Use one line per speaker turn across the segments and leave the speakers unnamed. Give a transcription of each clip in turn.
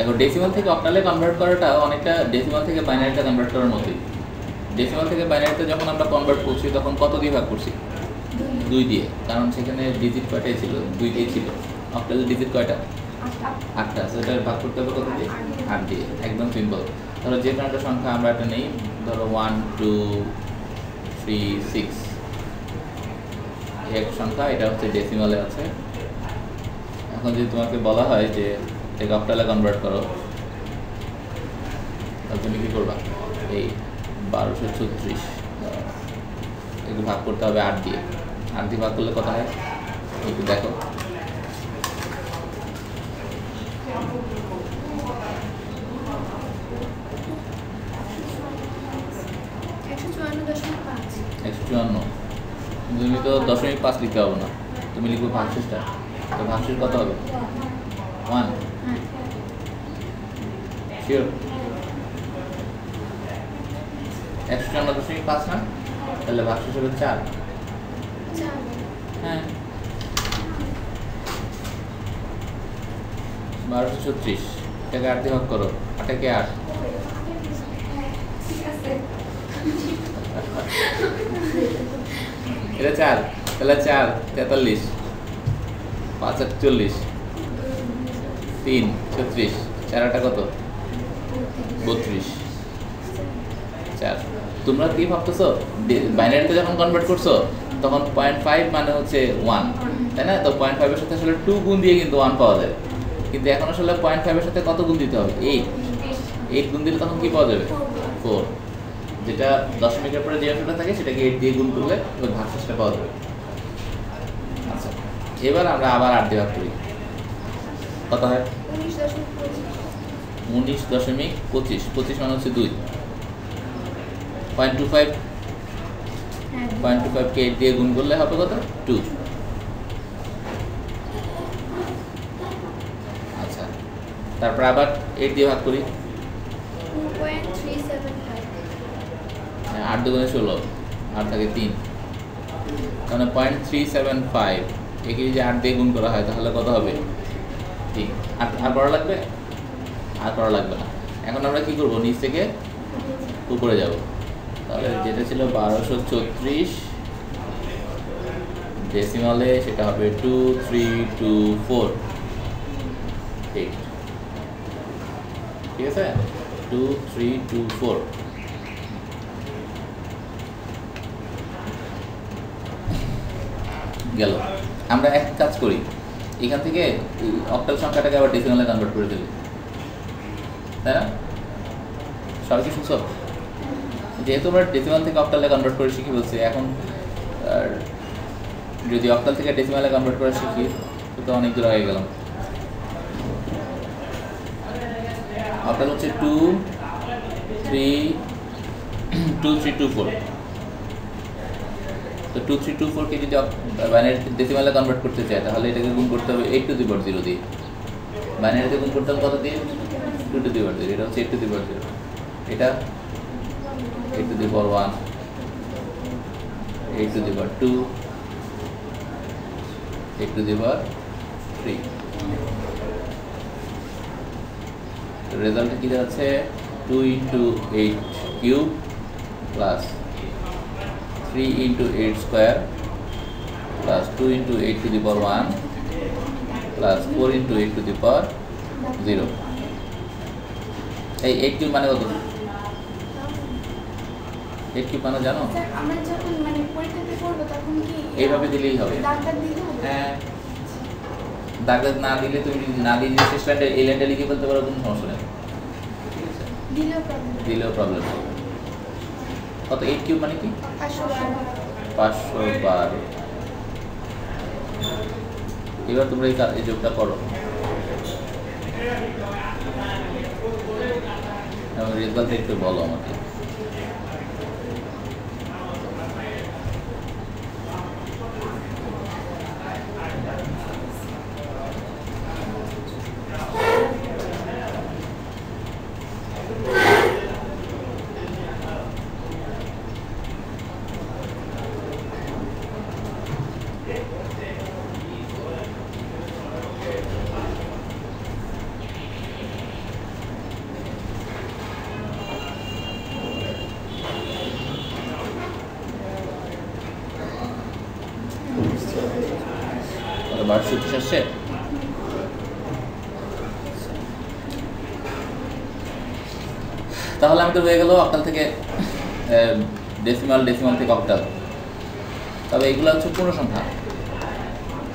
এখন ডেসিমাল থেকে অক্টালে কনভার্ট করাটা অনেকটা ডেসিমাল থেকে বাইনারিতে কনভার্ট করার মতোই। ডেসিমাল থেকে বাইনারিতে যখন আমরা কনভার্ট করছি তখন কত দিয়ে ভাগ করছি? 2 দিয়ে, কারণ সেখানে ডিজিট কয়টাই ছিল? 2ই ছিল। অক্টালে ডিজিট কয়টা? 8টা। সেটা ভাগ করতে হবে কত দিয়ে? 8 দিয়ে। একদম সিম্পল। ধরো যে কোনো একটা সংখ্যা আমরা একটা নেই, ধরো 1 2 3 6 এক সংখ্যা, এটা হচ্ছে ডেসিমালে আছে। এখন যদি তোমাকে বলা হয় যে এটাকে অক্টালে কনভার্ট করো, তাহলে তুমি কী করবা? এই 1236 এগুলো ভাগ করতে হবে 8 দিয়ে। 8 দিয়ে ভাগ করলে কত হয় একটু দেখো। 154। তুমি তো 0.5 লিখতে পারবো না, তুমি লিখবো ভাগশেষটা। তো ভাগশেষ কত হবে? 1। শিওর? 154.5 না? তাহলে ভাগশেষ হবে 4। হ্যাঁ, 1236 এটাকে 8 দিয়ে ভাগ করো। 8 কে 8, এটা 4, তাহলে 4 43, 5 40, 3 36, 4 8 কত? 32। 4। তোমরা কি ভাবতেছো? বাইনারিতে যখন কনভার্ট করছো তখন 0.5 মানে হচ্ছে 1, তাই না? তো 0.5 এর সাথে আসলে 2 গুণ দিয়ে কিন্তু 1 পাওয়া যাবে, কিন্তু এখন আসলে 0.5 এর সাথে কত গুণ দিতে হবে? 8 গুণ দিলে তখন কি পাওয়া যাবে? 4। যেটা দশমিকের পরে যে অংশটা থাকে সেটাকে 8 দিয়ে গুণ করলে ওই ভাগশেষটা পাওয়া যাবে। আচ্ছা, এবার আমরা আবার 8 দিয়ে ভাগ করি। কত হয়? 19.25। 25 মানে হচ্ছে 2। 0.25 কে 8 দিয়ে গুণ করলে হবে কত? 2। আচ্ছা, তারপর আবার 8 দিয়ে ভাগ করি। 8 দুগুণে 16, আর থাকে 3, তাহলে 0.375 একে যদি 8 দিয়ে গুণ করা হয় তাহলে কত হবে? 3। আর করা লাগবে? আর করা লাগবে না। এখন আমরা কি করব? নিচ থেকে উপরে যাব। তাহলে যেটা ছিল 1234 ডেসিমালে, সেটা হবে 2324 8। ঠিক আছে, 2324। গেল। আমরা এক কাজ করি, এখান থেকে অক্টাল সংখ্যাটাকে আবার ডেসিমালে কনভার্ট করে ফেলি, তাই না? সবাই কি শুনছো? যেহেতু আমরা ডেসিমাল থেকে অক্টালে কনভার্ট করে শিখি বলছি, এখন যদি অক্টাল থেকে ডেসিমালে কনভার্ট করে শিখি তো অনেক দূর হয়ে গেলাম। অক্টাল হচ্ছে 2324। তো 2324 কে যদি বাইনারিতে ডেসিমালে কনভার্ট করতে চাই তাহলে এটাকে গুণ করতে হবে 8 টু দি পাওয়ার 0 দিয়ে। বাইনারিতে গুণ করতে হবে কত দিয়ে? 2 টু দি পাওয়ার 0। এটা হচ্ছে 8 টু দি পাওয়ার 0। এটা 8 to the power 1, 8 to the power 2, 8 to the power 3। তো রেজাল্টটা কি যাচ্ছে? 2 into 8 cube plus 3 into 8 square plus 2 into 8 to the power 1 plus 4 into 8 to the power 0। এই 8 কিউব মানে কত? 8 কিউব মানে জানো? এইভাবে দিলেই হবে। হ্যাঁ, দাগ না দিলে তুমি না দিয়ে শেষ লাইনটা এই লাইনটা লিখে ফেলতে পারো, কোনো সমস্যা নেই। দিলেও প্রবলেম হবে। কত? 8 কিউব মানে কি? 512। এবার তোমরা এই যোগটা করো এবং রেজাল্ট একটু বলো আমাকে। 1236 আসছে। তাহলে আমাদের হয়ে গেল অক্টাল থেকে ডেসিমাল, ডেসিমাল থেকে অক্টাল। তবে এগুলো হচ্ছে পূর্ণ সংখ্যা।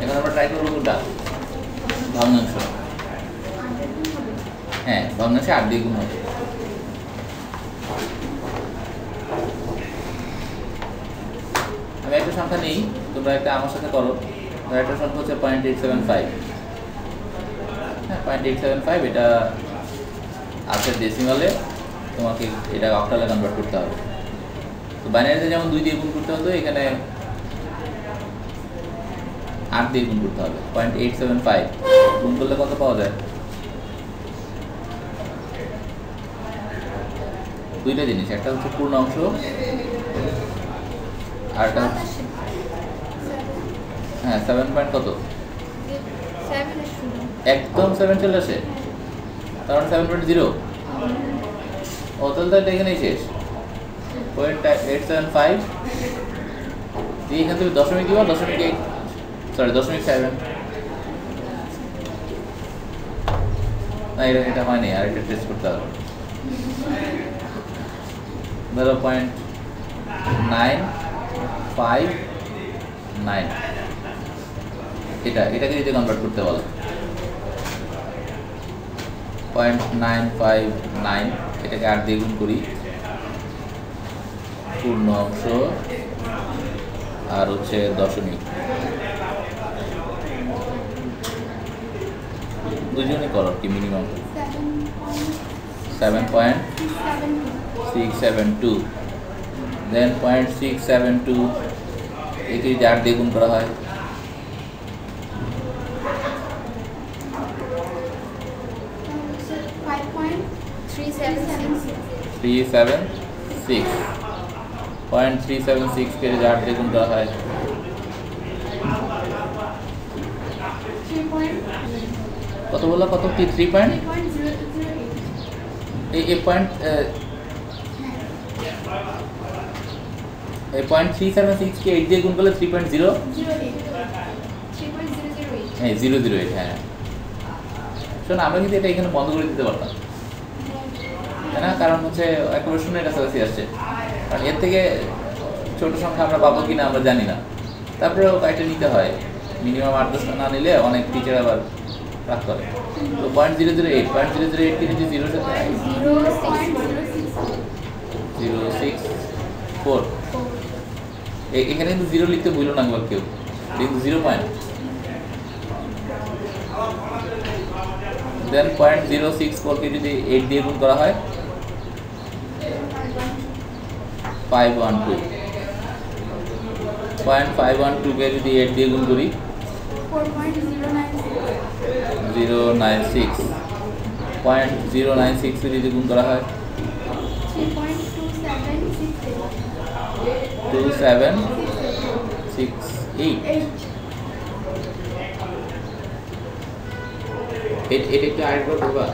এখন আমরা ট্রাই করবো কোনটা? ভগ্নাংশ। হ্যাঁ, ভগ্নাংশে 8 দিয়ে গুণ হবে। আমি একটা সংখ্যা নেই, তোমরা একটা আমার সাথে করো। একটা সংখ্যা হচ্ছে 0.875। হ্যাঁ, 0.875 এটা আছে ডেসিমালে, তোমাকে এটা অক্টালে কনভার্ট করতে হবে। তো বাইনারিতে যেমন 2 দিয়ে গুণ করতে হতো, এখানে 8 দিয়ে গুণ করতে হবে। 0.875 গুণ করলে কত পাওয়া যায়? দুইটা জিনিস, একটা হচ্ছে পূর্ণাংশ, আর একটা হচ্ছে হ্যাঁ 7 পয়েন্ট কত? একদম 7 চলে আসে, কারণ 7.0। ও তাহলে এটা এখানেই শেষ। 0.875 দিয়ে এখান থেকে দশমিক দিবা, দশমিক 7। না, এটা হয়নি, আর এটা টেস্ট করতে হবে। ধরো 0.959, এটাকে যদি কনভার্ট করতে বলো 0.959, এটাকে 8 দিয়ে গুণ করি, পূর্ণ অংশ আর হচ্ছে দশমিক, দুজনই করো কি মিনিমাম 7.672, দেন 0.672 একে যদি 8 দিয়ে গুণ করা হয় 376, 0.376 কে যদি 8 দিয়ে গুণ করা হয় কত বললো? কত কি 3 পয়েন্ট? এই পয়েন্ট 0.376 কে 8 দিয়ে গুণ করলে 3.0, হ্যাঁ 008। হ্যাঁ শোন, আমরা কিন্তু এটা এখানে বন্ধ করে দিতে পারতাম, তাই না? কারণ হচ্ছে একেবারে শূন্যের কাছাকাছি আসছে, কারণ এর থেকে ছোট সংখ্যা আমরা পাবো কিনা আমরা জানি না। তারপরেও এটা নিতে হয়, মিনিমাম 8-10টা না নিলে অনেক টিচার আবার রাগ করে। তো 0.008 কে যদি 0 সাথে 064, এখানে কিন্তু 0 লিখতে ভুলো না একবার কেউ, কিন্তু 0 পয়েন্ট। দেন 0.064 কে যদি 8 দিয়ে গুণ করা হয় 512, 0.512 কে যদি 8 দিয়ে গুণ করি 096, 0.096 কে যদি গুণ করা হয় 2768। এটা একটু আইড করে দেবা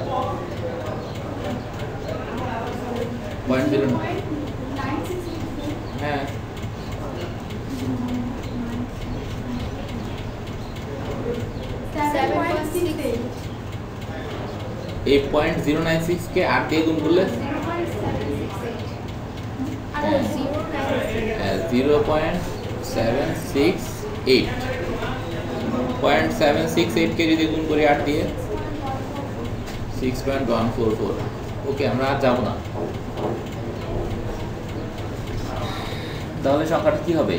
0.0, হ্যাঁ এই 0.096 কে 8 দিয়ে গুণ করলে 0.768, 0.768 কে যদি গুণ করি 8 দিয়ে 6.144। ওকে, আমরা আর যাবো না। তাহলে সংখ্যাটা কি হবে?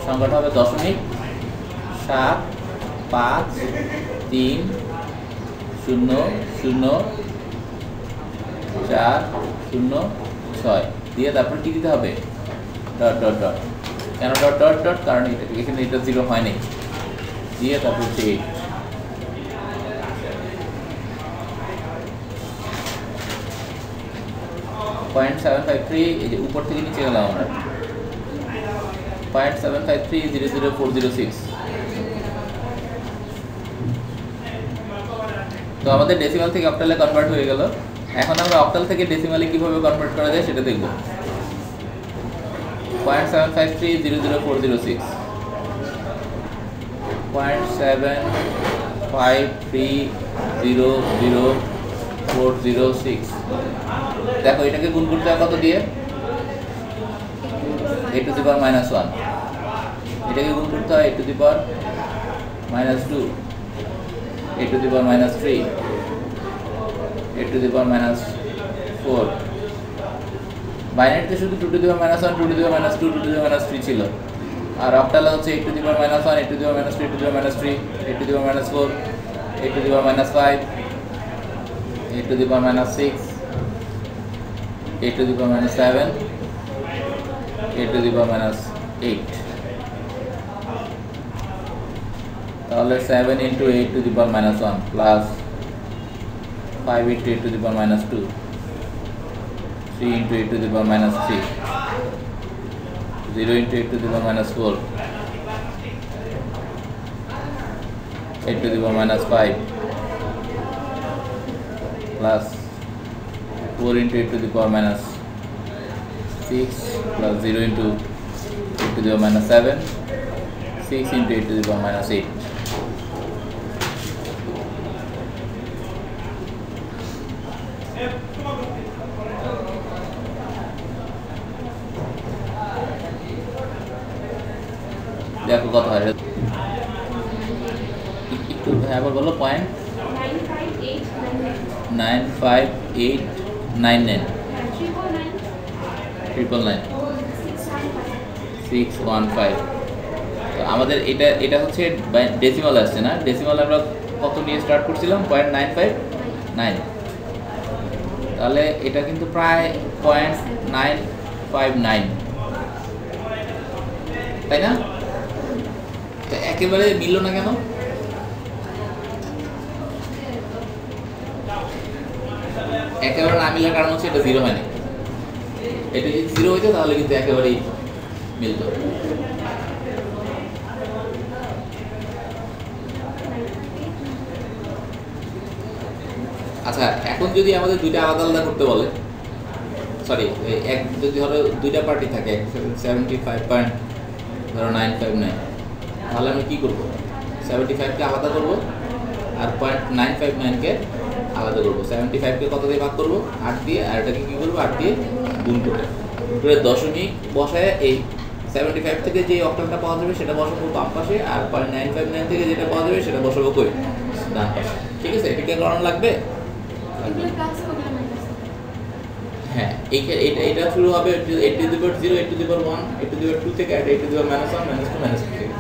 সংখ্যাটা হবে 0.7500406 দিয়ে তারপর কি দিতে হবে? Dot dot dot. কেন ডট ডট ডট? কারণ এখানে এটা 0 হয়নি, দিয়ে তারপর হচ্ছে 8। এই যে উপর থেকে নিচে গেলাম আমরা 0.75300406। তো আমাদের ডেসিমাল থেকে অক্টালে কনভার্ট হয়ে গেল। এখন আমরা অক্টাল থেকে ডেসিমালে কিভাবে কনভার্ট করা যায় সেটা দেখব। 0.75300406 0.753000406। দেখো এটাকে গুণ করতে হয় কত দিয়ে? a to the power minus 1। এটাকে গুণ করতে হয় a to the power minus 2, a to the power minus 3, a to the power minus 4। বাইনারিতে শুধু 2 to the power minus 1, 2 to the power minus 2, 2 to the power minus 3 ছিল। আর অক্টালে হচ্ছে a to the power minus 1, a to the power minus 3, a to the power minus 3, a to the power minus 4, a to the power minus 5, a to the power minus 6, a to the power minus 7, a to the power minus 8। তাহলে 7 into a to the power minus 1 plus 5 into a to the power minus 2, 3 into a to the power minus 3, 0 into a to the power minus 4, a to the power minus 5 plus 4 into a to the power minus 6 plus 0 into a to the power minus 7, 6 into a to the power minus 8। দেখো কত হয় একটু আবার বলো। 0.95899 615। তো আমাদের এটা হচ্ছে ডেসিমাল আসছে না? ডেসিমাল আমরা কত নিয়ে স্টার্ট করছিলাম? 0.959। তাহলে এটা কিন্তু প্রায় 0.959, তাই না? একেবারে মিলল না কেন? একেবারে না মিলার কারণ হচ্ছে এটা জিরো হয়নি। এটা যদি জিরো হইতো তাহলে কিন্তু একেবারেই মিলত। আচ্ছা, এখন যদি আমাদের দুইটা আলাদা আলাদা করতে বলে, সরি এক যদি ধরো দুইটা পার্টি থাকে 75.959, তাহলে আমি কী করবো? 75কে আলাদা করবো আর 0.959কে আলাদা করবো। 75কে কত দিয়ে ভাগ করবো? 8 দিয়ে। আর এটাকে কী করবো? 8 দিয়ে গুণ করে দশমিক বসায় এই 75 থেকে যে অক্টালটা পাওয়া যাবে সেটা বসাবো বাম পাশে, আর 0.959 থেকে যেটা পাওয়া যাবে সেটা বসাবো কই? ডান পাশে। ঠিক আছে? এটাকে করানো লাগবে? হ্যাঁ, এটা শুরু হবে a to the power 0, a to the power 1, a to the power 2 থেকে, আর a to the power minus 1, minus 2, minus 3 থেকে।